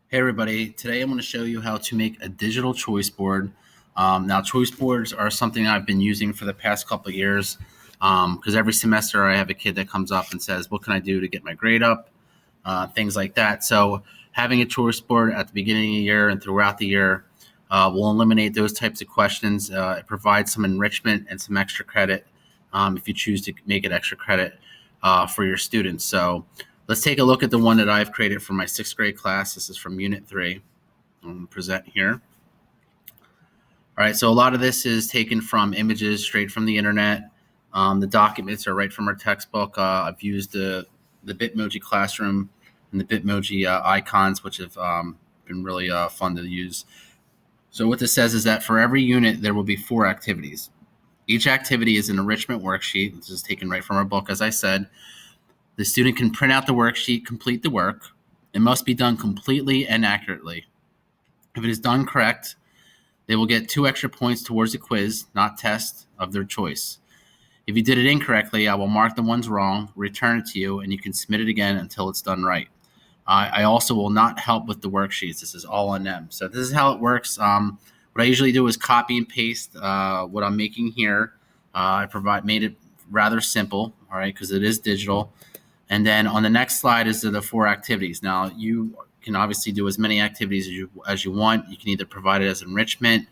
Hey everybody, today I'm going to show you how to make a digital choice board. Now choice boards are something I've been using for the past couple of years because every semester I have a kid that comes up and says, what can I do to get my grade up? Things like that. So having a choice board at the beginning of the year and throughout the year will eliminate those types of questions. It provides some enrichment and some extra credit if you choose to make it extra credit for your students. So let's take a look at the one that I've created for my sixth grade class. This is from Unit 3. I'm going to present here. All right, so a lot of this is taken from images straight from the internet. The documents are right from our textbook. I've used the Bitmoji Classroom and the Bitmoji icons, which have been really fun to use. So what this says is that for every unit, there will be 4 activities. Each activity is an enrichment worksheet. This is taken right from our book, as I said. The student can print out the worksheet, complete the work. It must be done completely and accurately. If it is done correct, they will get 2 extra points towards the quiz, not test, of their choice. If you did it incorrectly, I will mark the ones wrong, return it to you, and you can submit it again until it's done right. I also will not help with the worksheets. This is all on them. So this is how it works. What I usually do is copy and paste what I'm making here. Made it rather simple, all right, because it is digital. And then on the next slide is the 4 activities. Now you can obviously do as many activities as you want. You can either provide it as enrichment.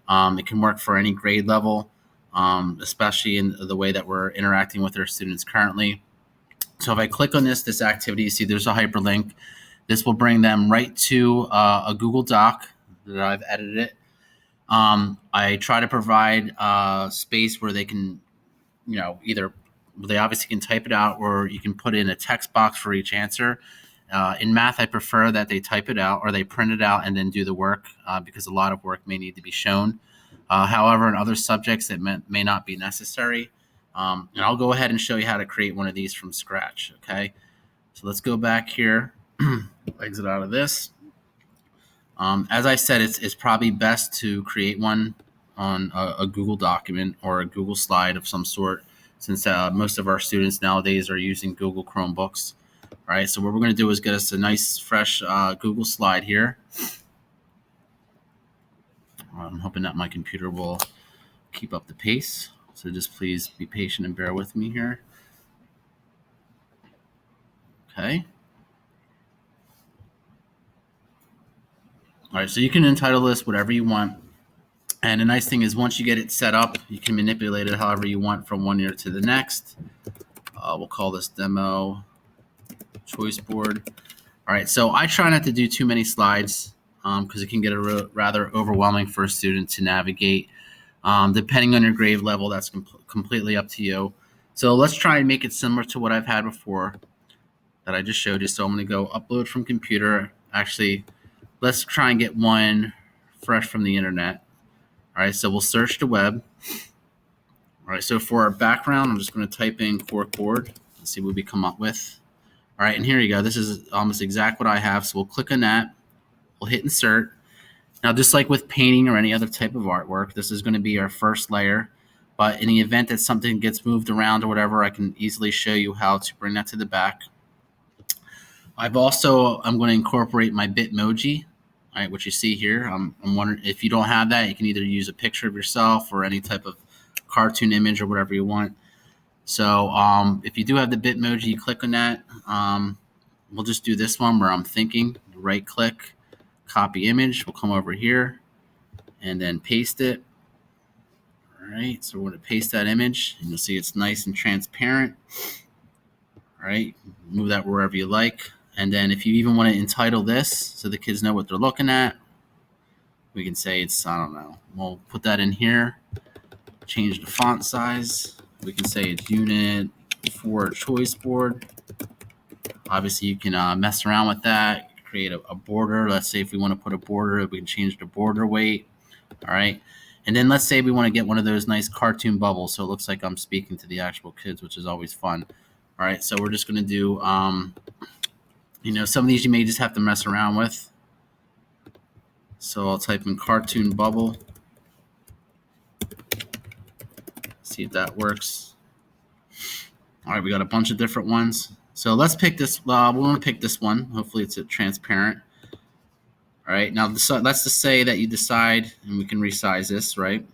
It can work for any grade level, especially in the way that we're interacting with our students currently. So if I click on this activity, you see there's a hyperlink. This will bring them right to a Google Doc that I've edited. I try to provide space where they can, either they obviously can type it out or you can put in a text box for each answer. In math, I prefer that they type it out or they print it out and then do the work because a lot of work may need to be shown. However, in other subjects, it may not be necessary. And I'll go ahead and show you how to create one of these from scratch, okay? So let's go back here, exit out of this. As I said, it's probably best to create one on a Google document or a Google slide of some sort, since most of our students nowadays are using Google Chromebooks. All right, so what we're going to do is get us a nice, fresh Google slide here. I'm hoping that my computer will keep up the pace. So just please be patient and bear with me here. Okay. All right, so you can entitle this whatever you want. And the nice thing is once you get it set up, you can manipulate it however you want from one year to the next. We'll call this Demo Choice Board. All right, so I try not to do too many slides because it can get rather overwhelming for a student to navigate. Depending on your grade level, that's completely up to you. So let's try and make it similar to what I've had before that I just showed you. So I'm going to go upload from computer. Actually, let's try and get one fresh from the internet. All right, so we'll search the web. All right, so for our background, I'm just going to type in cork board and see what we come up with. All right, and here you go. This is almost exact what I have. So we'll click on that. We'll hit insert. Now, just like with painting or any other type of artwork, this is going to be our first layer. But in the event that something gets moved around or whatever, I can easily show you how to bring that to the back. I'm going to incorporate my Bitmoji, all right, which you see here. I'm wondering if you don't have that, you can either use a picture of yourself or any type of cartoon image or whatever you want. So if you do have the Bitmoji, you click on that. We'll just do this one where I'm thinking. Right click, copy image. We'll come over here and then paste it. All right, so we're going to paste that image, and you'll see it's nice and transparent. All right, move that wherever you like. And then if you even want to entitle this so the kids know what they're looking at, we can say it's, I don't know, we'll put that in here, change the font size. We can say it's Unit 4 Choice Board. Obviously, you can mess around with that, create a border. Let's say if we want to put a border, we can change the border weight. All right. And then let's say we want to get one of those nice cartoon bubbles so it looks like I'm speaking to the actual kids, which is always fun. All right, so we're just going to do, some of these you may just have to mess around with. So I'll type in cartoon bubble. See if that works. All right, we got a bunch of different ones. So let's pick this. We want to pick this one. Hopefully it's transparent. All right, now let's just say that you decide, and we can resize this, right?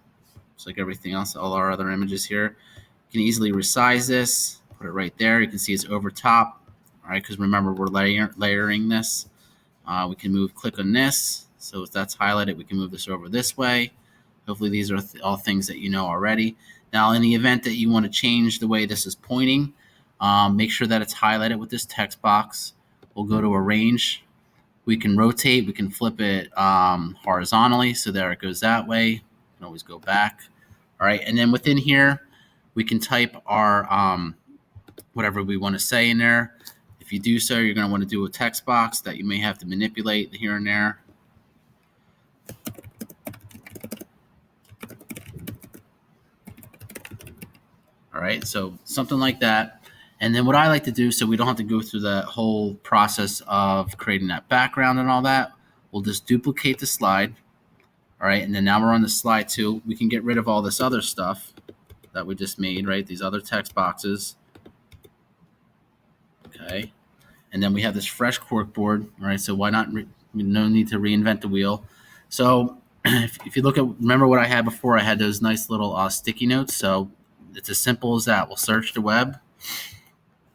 Just like everything else, all our other images here. You can easily resize this, put it right there. You can see it's over top, all right? Because remember, we're layering this. We can click on this. So if that's highlighted, we can move this over this way. Hopefully these are all things that you know already. Now, in the event that you want to change the way this is pointing, make sure that it's highlighted with this text box. We'll go to arrange. We can rotate. We can flip it horizontally, so there it goes that way. You can always go back. All right, and then within here, we can type our whatever we want to say in there. If you do so, you're going to want to do a text box that you may have to manipulate here and there. All right, so something like that. And then what I like to do, so we don't have to go through the whole process of creating that background and all that, we'll just duplicate the slide. All right, and then now we're on the slide 2. We can get rid of all this other stuff that we just made, right? These other text boxes. Okay, and then we have this fresh corkboard, right? So why not, no need to reinvent the wheel. So if you look at, remember what I had before, I had those nice little sticky notes. So it's as simple as that. We'll search the web,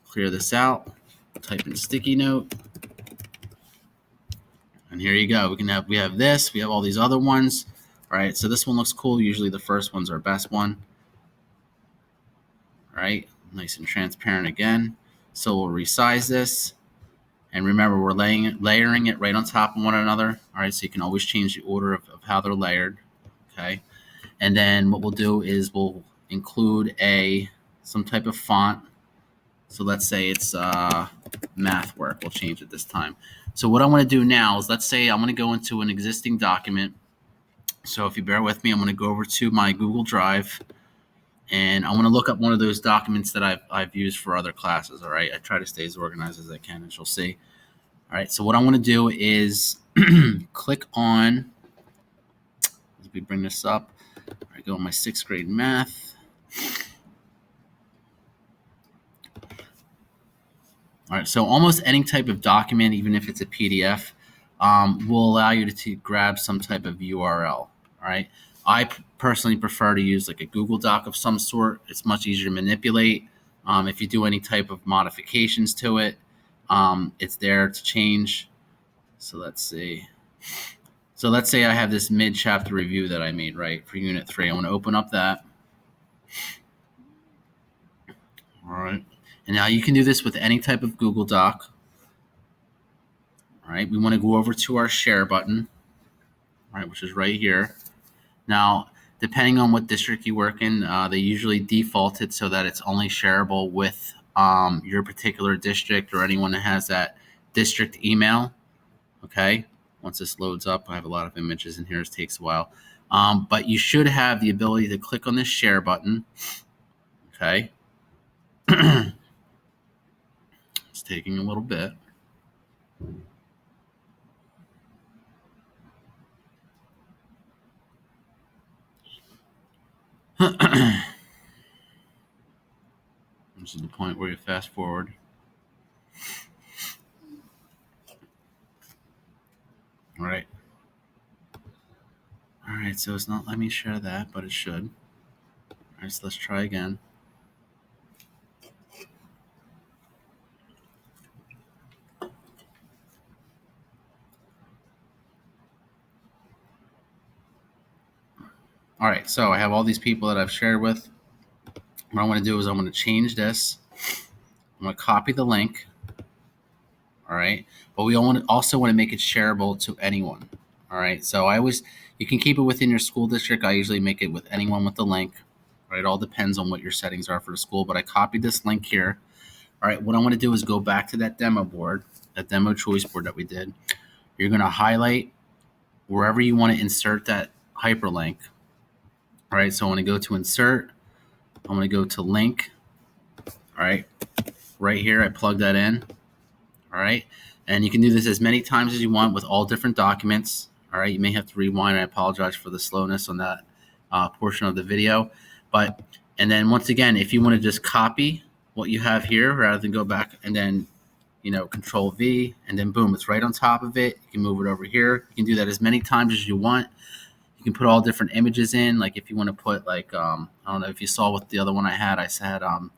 clear this out, type in sticky note, and here you go. We have this, we have all these other ones. All right, so this one looks cool. Usually the first one's our best one. All right, nice and transparent again. So we'll resize this. And remember, we're layering it right on top of one another. All right, so you can always change the order of how they're layered. Okay, and then what we'll do is we'll include some type of font. So let's say it's math work. We'll change it this time. So what I want to do now is, let's say I want to go into an existing document. So if you bear with me, I'm going to go over to my Google Drive, and I want to look up one of those documents that I've used for other classes. All right, I try to stay as organized as I can, as you'll see. All right, so what I want to do is click on, as we bring this up, I go on my 6th grade math. All right, so almost any type of document, even if it's a PDF, will allow you to grab some type of URL. All right, I personally prefer to use like a Google Doc of some sort. It's much easier to manipulate. If you do any type of modifications to it, it's there to change. So let's see. So let's say I have this mid-chapter review that I made, right, for Unit 3. I want to open up that. All right. And now you can do this with any type of Google Doc. All right. We want to go over to our share button, all right, which is right here. Now, depending on what district you work in, they usually default it so that it's only shareable with your particular district or anyone that has that district email. Okay. Once this loads up, I have a lot of images in here. It takes a while. But you should have the ability to click on this share button. Okay. It's taking a little bit. This is the point where you fast forward. All right. All right, so it's not letting me share that, but it should. All right, so let's try again. All right, so I have all these people that I've shared with. What I want to do is I want to change this. I'm going to copy the link. All right, but we also want to make it shareable to anyone. All right, so you can keep it within your school district. I usually make it with anyone with the link. Right, it all depends on what your settings are for the school, but I copied this link here. All right, what I want to do is go back to that demo board, that demo choice board that we did. You're going to highlight wherever you want to insert that hyperlink. All right, so I want to go to insert. I'm going to go to link. All right here, I plug that in. All right, and you can do this as many times as you want with all different documents. All right, you may have to rewind. I apologize for the slowness on that portion of the video. And then once again, if you want to just copy what you have here rather than go back and then Control V, and then boom, it's right on top of it. You can move it over here. You can do that as many times as you want. You can put all different images in. Like if you want to put I don't know if you saw what the other one I had. I said a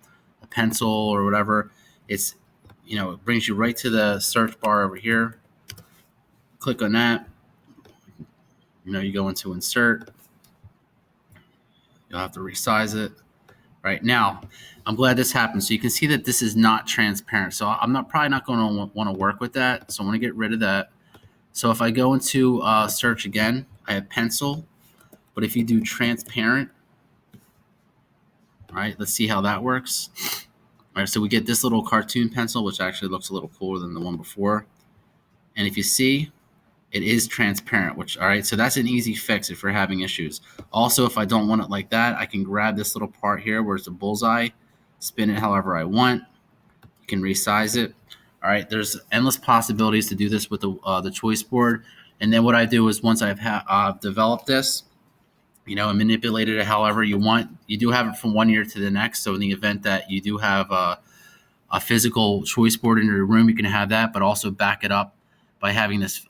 pencil or whatever. It's it brings you right to the search bar over here. Click on that. You go into insert. You'll have to resize it. Right now, I'm glad this happened. So you can see that this is not transparent. So I'm probably not going to want to work with that. So I want to get rid of that. So if I go into search again, I have pencil. But if you do transparent, all right, let's see how that works. All right, so we get this little cartoon pencil, which actually looks a little cooler than the one before. And if you see, it is transparent, all right, so that's an easy fix if you're having issues. Also, if I don't want it like that, I can grab this little part here where it's a bullseye, spin it however I want. You can resize it. All right, there's endless possibilities to do this with the choice board. And then what I do is once I've developed this, and manipulated it however you want, you do have it from one year to the next. So in the event that you do have a physical choice board in your room, you can have that, but also back it up by having this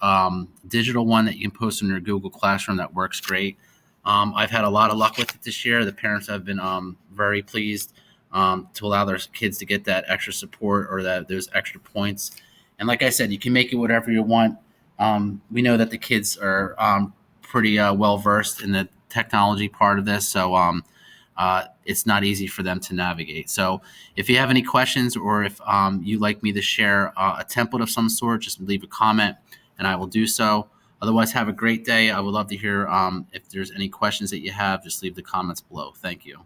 digital one that you can post in your Google Classroom that works great. I've had a lot of luck with it this year. The parents have been very pleased to allow their kids to get that extra support or those extra points. And like I said, you can make it whatever you want. We know that the kids are pretty well versed in the technology part of this, so it's not easy for them to navigate. So if you have any questions or if you'd like me to share a template of some sort, just leave a comment and I will do so. Otherwise, have a great day. I would love to hear if there's any questions that you have. Just leave the comments below. Thank you.